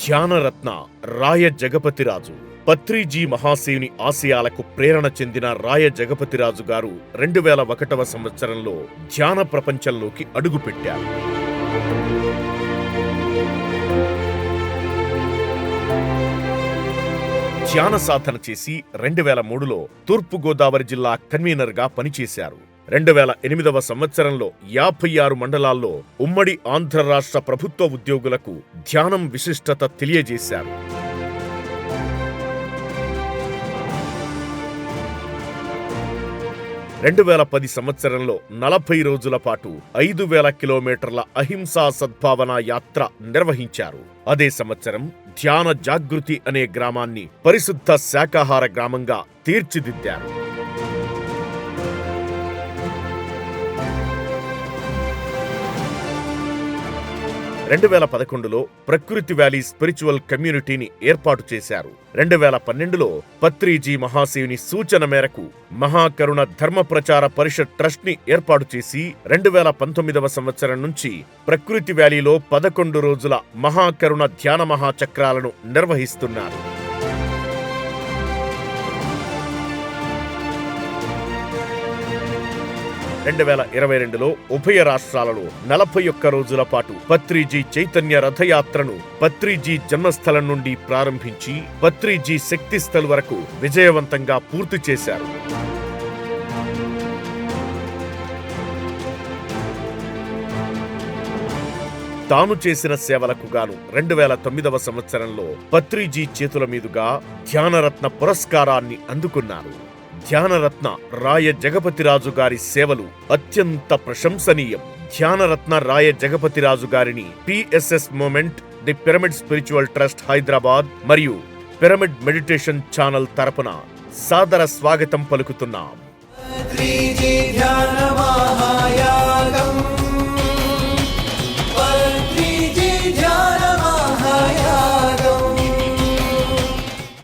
ధ్యానరత్న రాయ జగపతిరాజు పత్రిజీ మహాశయుని ఆశయాలకు ప్రేరణ చెందిన రాయ జగపతిరాజు గారు 2001వ సంవత్సరంలో ధ్యాన ప్రపంచంలోకి అడుగుపెట్టారు. ధ్యాన సాధన చేసి 2003లో తూర్పుగోదావరి జిల్లా కన్వీనర్గా పనిచేశారు. 2008వ సంవత్సరంలో 56 మండలాల్లో ఉమ్మడి ఆంధ్ర రాష్ట్ర ప్రభుత్వ ఉద్యోగులకు ధ్యానం విశిష్టత తెలియజేశారు. 2010 సంవత్సరంలో 40 రోజుల పాటు 5000 కిలోమీటర్ల అహింసా సద్భావన యాత్ర నిర్వహించారు. అదే సంవత్సరం ధ్యాన జాగృతి అనే గ్రామాన్ని పరిశుద్ధ శాకాహార గ్రామంగా తీర్చిదిద్దారు. 2011లో ప్రకృతి వ్యాలీ స్పిరిచువల్ కమ్యూనిటీని ఏర్పాటు చేశారు. 2012లో పత్రిజీ మహాశయుని సూచన మేరకు మహాకరుణ ధర్మ ప్రచార పరిషత్ ట్రస్ట్ ని ఏర్పాటు చేసి 2019వ సంవత్సరం నుంచి ప్రకృతి వ్యాలీలో 11 రోజుల మహాకరుణ ధ్యాన మహాచక్రాలను నిర్వహిస్తున్నారు. 2022లో ఉభయ రాష్ట్రాలలో 41 రోజుల పాటు పత్రిజీ చైతన్య రథయాత్రను పత్రిజీ జన్మస్థలం నుండి ప్రారంభించి పత్రిజీ శక్తిస్థల్ వరకు విజయవంతంగా పూర్తి చేశారు. తాను చేసిన సేవలకు గాను 2009వ సంవత్సరంలో పత్రిజీ చేతుల మీదుగా ధ్యానరత్న పురస్కారాన్ని అందుకున్నారు. ధ్యానరత్న రాయ జగపతిరాజు గారి సేవలు అత్యంత ప్రశంసనీయం. ధ్యానరత్న రాయ జగపతిరాజు గారిని PSS movement, the pyramid spiritual trust Hyderabad మరియు పిరమిడ్ మెడిటేషన్ ఛానల్ తరపున సాదర స్వాగతం పలుకుతున్నాం.